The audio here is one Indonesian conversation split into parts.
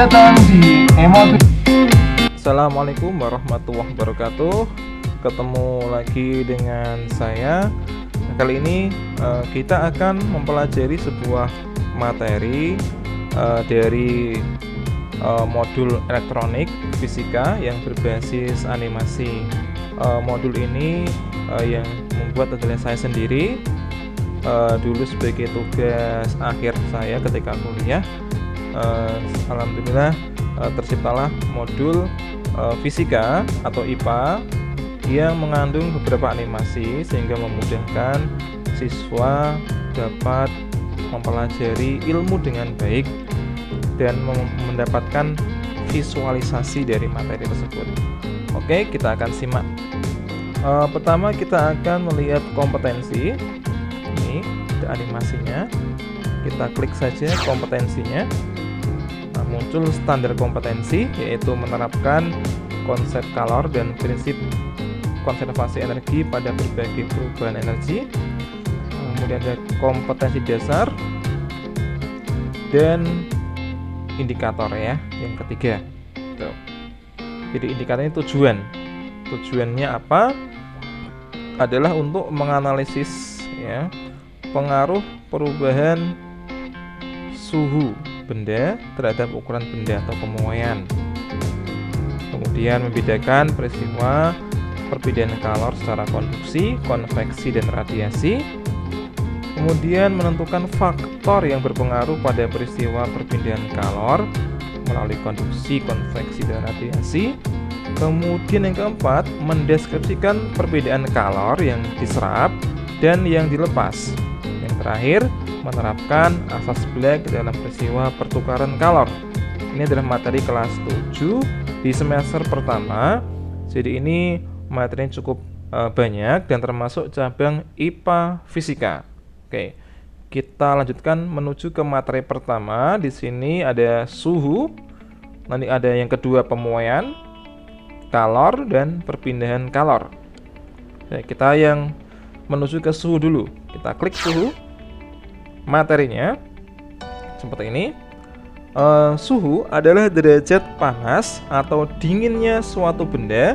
datang di Emotif. Assalamualaikum warahmatullahi wabarakatuh. Ketemu lagi dengan saya. Kali ini kita akan mempelajari sebuah materi dari modul elektronik fisika yang berbasis animasi. Modul ini yang membuat adalah saya sendiri. Dulu sebagai tugas akhir saya ketika kuliah. Alhamdulillah terciptalah modul fisika atau IPA yang mengandung beberapa animasi sehingga memudahkan siswa dapat mempelajari ilmu dengan baik dan mendapatkan visualisasi dari materi tersebut. Oke, kita akan simak. Pertama kita akan melihat kompetensi. Ini ada animasinya. Kita klik saja kompetensinya. Muncul standar kompetensi, yaitu menerapkan konsep Kalor dan prinsip konservasi energi pada berbagai perubahan energi. Kemudian ada kompetensi dasar dan indikator ya, yang ketiga. Tuh. Jadi indikatornya tujuannya apa? Adalah untuk menganalisis ya pengaruh perubahan suhu benda terhadap ukuran benda atau pemuaian. Kemudian membedakan peristiwa perpindahan kalor secara konduksi, konveksi, dan radiasi. Kemudian menentukan faktor yang berpengaruh pada peristiwa perpindahan kalor melalui konduksi, konveksi, dan radiasi. Kemudian yang keempat, mendeskripsikan perbedaan kalor yang diserap dan yang dilepas. Yang terakhir, menerapkan asas Black dalam peristiwa pertukaran kalor. Ini adalah materi kelas 7 di semester pertama. Jadi ini materinya cukup banyak dan termasuk cabang IPA fisika. Oke, kita lanjutkan menuju ke materi pertama. Di sini ada suhu, nanti ada yang kedua pemuaian, kalor, dan perpindahan kalor. Oke, kita yang menuju ke suhu dulu. Kita klik suhu. Materinya seperti ini. Suhu adalah derajat panas atau dinginnya suatu benda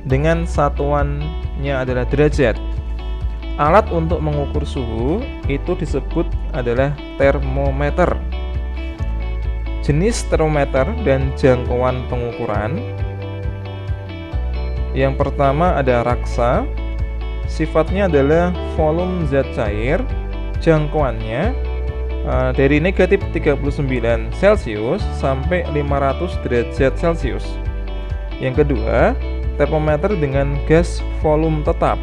dengan satuannya adalah derajat. Alat untuk mengukur suhu itu disebut adalah termometer. Jenis termometer dan jangkauan pengukuran. Yang pertama ada raksa. Sifatnya adalah volume zat cair. Jangkauannya dari negatif 39 Celcius sampai 500 derajat Celcius. Yang kedua, termometer dengan gas volume tetap.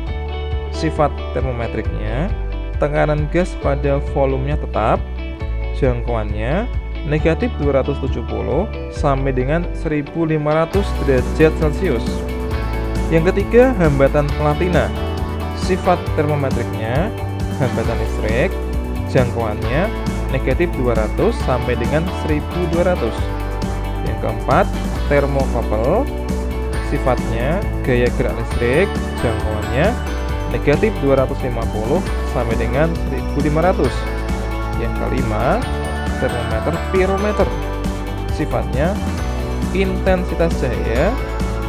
Sifat termometriknya, tekanan gas pada volumenya tetap. Jangkauannya negatif 270 sampai dengan 1500 derajat Celcius. Yang ketiga, hambatan platina. Sifat termometriknya, hambatan listrik, jangkauannya negatif 200 sampai dengan 1200. Yang keempat, termokouple. Sifatnya gaya gerak listrik, jangkauannya negatif 250 sampai dengan 1500. Yang kelima, termometer pirometer. Sifatnya intensitas cahaya,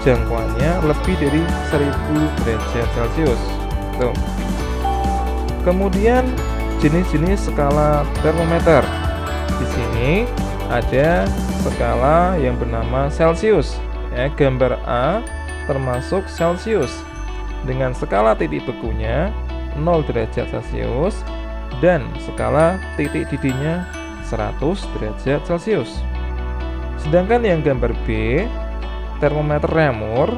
jangkauannya lebih dari 1000 derajat Celcius. Tuh. Kemudian jenis-jenis skala termometer. Di sini ada skala yang bernama Celcius. Ya, gambar A termasuk Celcius dengan skala titik bekunya 0 derajat Celcius dan skala titik didihnya 100 derajat Celcius. Sedangkan yang gambar B, termometer Reaumur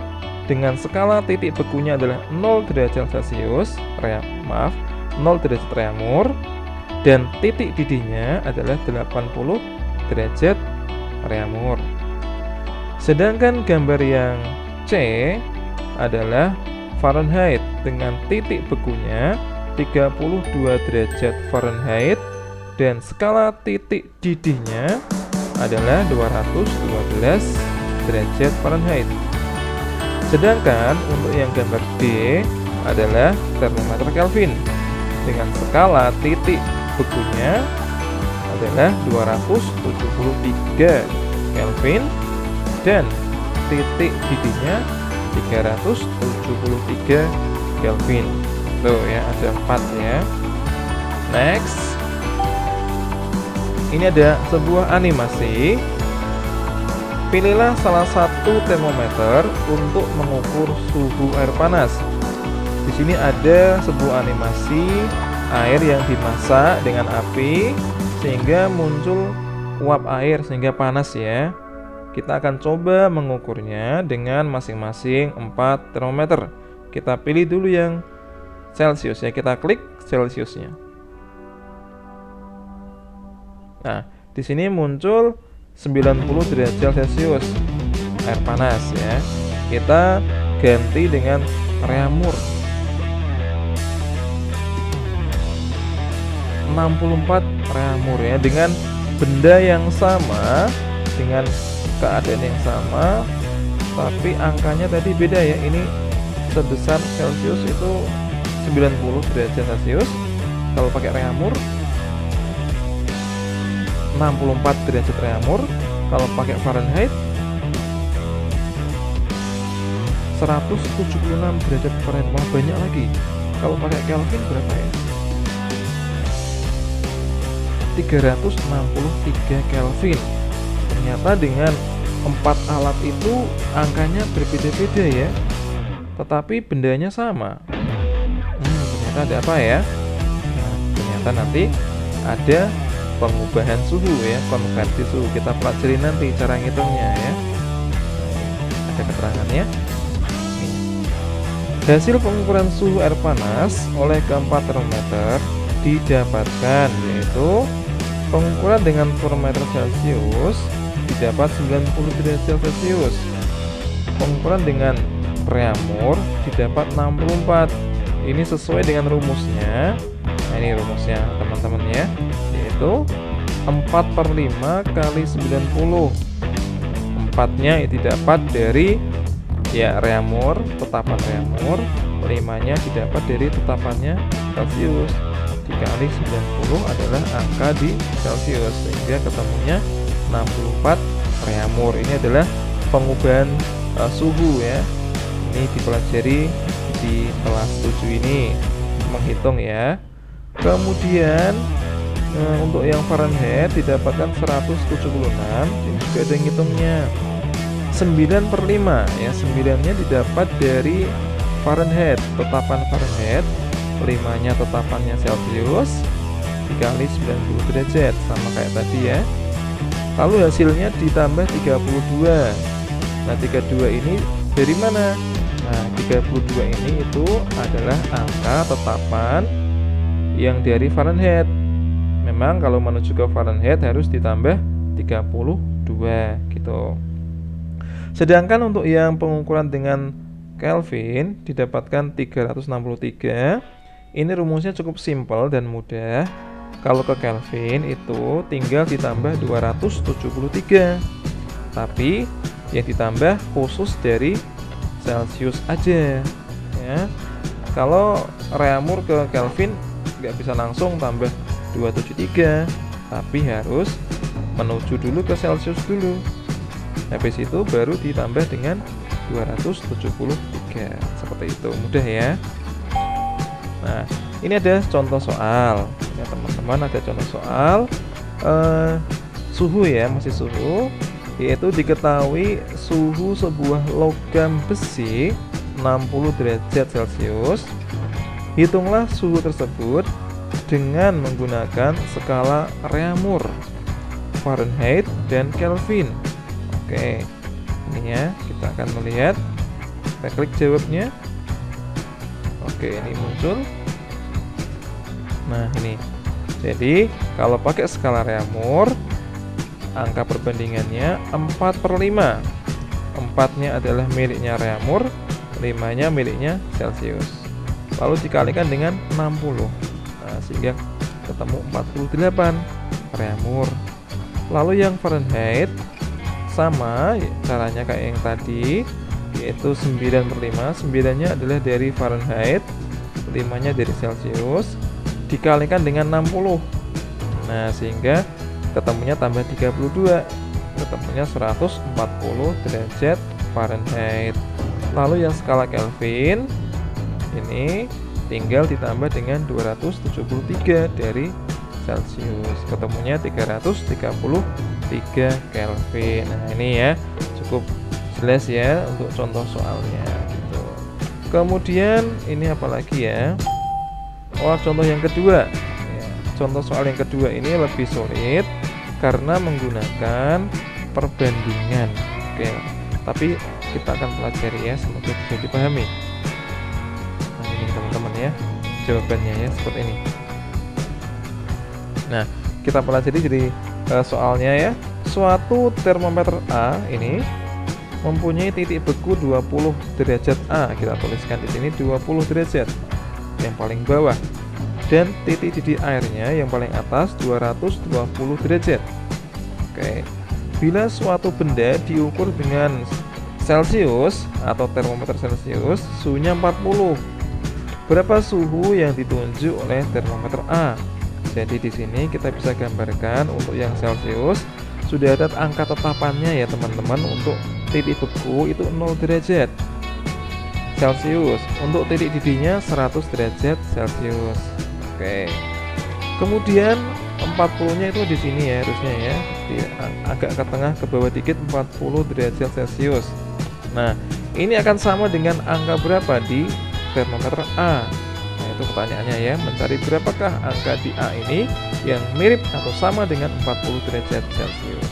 dengan skala titik bekunya adalah 0 derajat Celcius, 0 derajat Reaumur, dan titik didihnya adalah 80 derajat Reaumur. Sedangkan gambar yang C adalah Fahrenheit dengan titik bekunya 32 derajat Fahrenheit dan skala titik didihnya adalah 212 derajat Fahrenheit. Sedangkan untuk yang gambar D adalah termometer Kelvin dengan skala titik bekunya adalah 273 Kelvin, dan titik didihnya 373 Kelvin. Tuh ya, ada 4 ya. Next, ini ada sebuah animasi. Pilihlah salah satu termometer untuk mengukur suhu air panas. Di sini ada sebuah animasi air yang dimasak dengan api sehingga muncul uap air sehingga panas ya. Kita akan coba mengukurnya dengan masing-masing 4 termometer. Kita pilih dulu yang Celcius ya, kita klik Celciusnya. Nah, di sini muncul 90 derajat Celcius air panas ya. Kita ganti dengan reamur 64 reamur ya, dengan benda yang sama, dengan keadaan yang sama, tapi angkanya tadi beda ya. Ini sebesar Celcius itu 90 derajat Celcius. Kalau pakai reamur 64 derajat reamur. Kalau pakai Fahrenheit 176 derajat Fahrenheit. Wah, banyak lagi. Kalau pakai Kelvin berapa ya? 363 Kelvin. Ternyata dengan 4 alat itu angkanya berbeda-beda ya, tetapi bendanya sama. Ternyata ada apa ya? Nah, ternyata nanti ada pengubahan suhu ya, konversi suhu. Kita pelajari nanti cara ngitungnya ya. Ada keterangannya. Hasil pengukuran suhu air panas oleh keempat termometer didapatkan, yaitu pengukuran dengan termometer Celcius didapat 90 derajat Celcius. Pengukuran dengan reamur didapat 64. Ini sesuai dengan rumusnya. Nah, ini rumusnya teman-teman ya, yaitu 4/5 kali 90. 4-nya didapat dari ya reamur, tetapan reamur. 5-nya didapat dari tetapannya Celcius. Dikali 90 adalah angka di Celcius, sehingga ketemunya 64 reamur. Ini adalah pengubahan suhu ya. Ini dipelajari di kelas 7 ini, menghitung ya. Kemudian untuk yang Fahrenheit didapatkan 176. Ini juga ada ngitungnya. 9/5 ya, 9-nya didapat dari Fahrenheit, tetapan Fahrenheit. 5-nya tetapannya Celcius dikali 90 derajat, sama kayak tadi ya. Lalu hasilnya ditambah 32. Nah, 32 ini dari mana? Nah, 32 ini itu adalah angka tetapan yang dari Fahrenheit. Memang kalau menuju ke Fahrenheit harus ditambah 32 gitu. Sedangkan untuk yang pengukuran dengan Kelvin didapatkan 363. Ini rumusnya cukup simpel dan mudah. Kalau ke Kelvin itu tinggal ditambah 273. Tapi yang ditambah khusus dari Celcius aja ya. Kalau reamur ke Kelvin nggak bisa langsung tambah 273, tapi harus menuju dulu ke Celcius dulu. Habis itu baru ditambah dengan 273. Seperti itu, mudah ya. Nah, ini ada contoh soal ya teman-teman, ada contoh soal suhu ya, masih suhu, yaitu diketahui suhu sebuah logam besi 60 derajat Celcius. Hitunglah suhu tersebut dengan menggunakan skala reamur, Fahrenheit, dan Kelvin. Oke, ini ya, kita akan melihat. Kita klik jawabnya. Oke, ini muncul. Nah, ini. Jadi, kalau pakai skala reamur, angka perbandingannya 4/5. 4-nya adalah miliknya reamur, 5-nya miliknya Celcius. Lalu dikalikan dengan 60. Nah, sehingga ketemu 48 reamur. Lalu yang Fahrenheit sama caranya kayak yang tadi, yaitu 9/5. 9-nya adalah dari Fahrenheit, 5-nya dari Celcius, dikalikan dengan 60. Nah, sehingga ketemunya tambah 32. ketemunya 140 derajat Fahrenheit. Lalu yang skala Kelvin ini tinggal ditambah dengan 273 dari Celcius, ketemunya 333 Kelvin. Nah ini ya cukup jelas ya untuk contoh soalnya gitu. Kemudian ini apalagi ya, contoh yang kedua ya. Contoh soal yang kedua ini lebih sulit karena menggunakan perbandingan. Oke, tapi kita akan pelajari ya, semoga bisa dipahami. Nah ini teman-teman ya, jawabannya ya seperti ini. Nah kita pelajari jadi soalnya ya. Suatu termometer A ini mempunyai titik beku 20 derajat A. Kita tuliskan di sini 20 derajat yang paling bawah, dan titik didih airnya yang paling atas 220 derajat. Oke. Bila suatu benda diukur dengan Celcius atau termometer Celcius, suhunya 40. Berapa suhu yang ditunjuk oleh termometer A? Jadi di sini kita bisa gambarkan untuk yang Celcius sudah ada angka tetapannya ya teman-teman. Untuk titik beku itu 0 derajat Celcius, untuk titik didihnya 100 derajat Celcius. Oke. Kemudian 40-nya itu di sini ya harusnya ya, agak ke tengah ke bawah dikit, 40 derajat Celcius. Nah, ini akan sama dengan angka berapa di termometer A? Nah, itu pertanyaannya ya, mencari berapakah angka di A ini yang mirip atau sama dengan 40 derajat Celcius.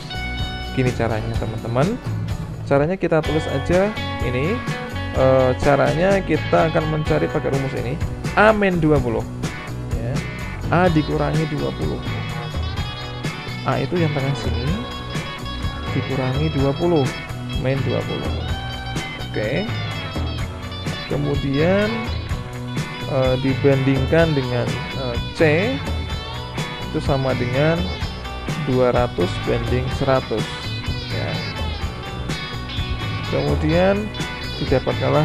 Gini caranya teman-teman. Caranya kita tulis aja ini. Caranya kita akan mencari pakai rumus ini. A min 20 ya. A dikurangi 20. A itu yang tengah sini dikurangi 20 min 20. Oke. Kemudian dibandingkan dengan C itu sama dengan 200 banding 100 ya. Kemudian didapatkanlah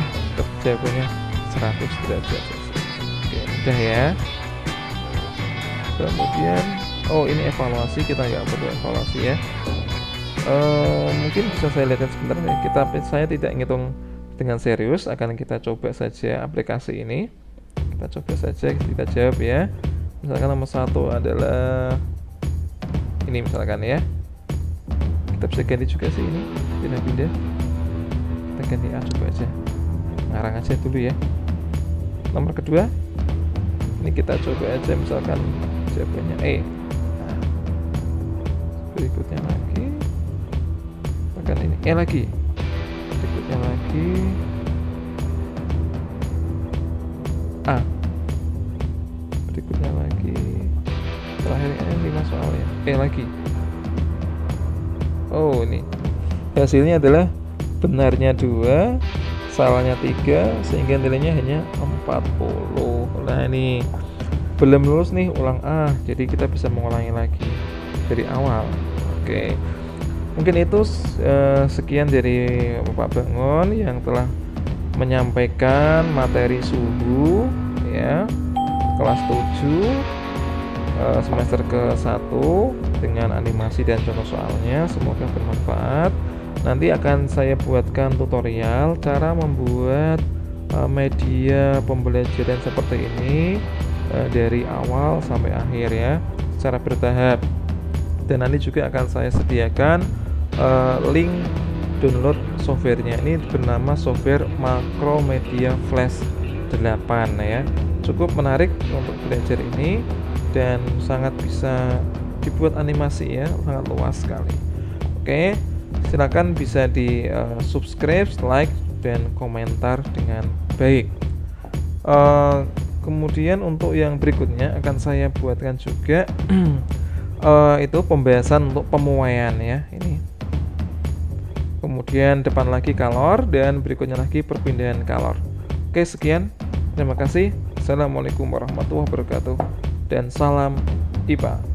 jawabannya 100 derajat. Oke, mudah ya. Kemudian ini evaluasi, kita nggak perlu evaluasi ya. Mungkin bisa saya lihat sebentar ya. Saya tidak ngitung dengan serius, akan kita coba saja aplikasi ini. Kita coba saja, kita jawab ya. Misalkan nomor 1 adalah ini misalkan ya. Kita bisa ganti juga sih ini, pindah-pindah. Kita ganti A coba aja, ngarang aja dulu ya. Nomor kedua ini kita coba aja misalkan jawabannya E. Nah, berikutnya lagi tekan ini E lagi, berikutnya lagi A, berikutnya lagi, terakhir ini 5 soal ya, E lagi. Ini hasilnya adalah benarnya 2, salahnya 3, sehingga nilainya hanya 40. Nah ini belum lulus nih, ulang A, jadi kita bisa mengulangi lagi dari awal. Oke, mungkin itu sekian dari Bapak Bangun yang telah menyampaikan materi suhu ya, kelas 7 semester ke-1 dengan animasi dan contoh soalnya. Semoga bermanfaat. Nanti akan saya buatkan tutorial cara membuat media pembelajaran seperti ini dari awal sampai akhir ya, secara bertahap. Dan nanti juga akan saya sediakan link download softwarenya. Ini bernama software Makromedia Flash 8 ya. Cukup menarik untuk belajar ini dan sangat bisa dibuat animasi ya, sangat luas sekali. Oke, silakan bisa di subscribe, like, dan komentar dengan baik. Kemudian untuk yang berikutnya akan saya buatkan juga itu pembahasan untuk pemuaian ya ini. Kemudian depan lagi kalor dan berikutnya lagi perpindahan kalor. Oke, sekian. Terima kasih. Assalamualaikum warahmatullahi wabarakatuh dan salam IPA.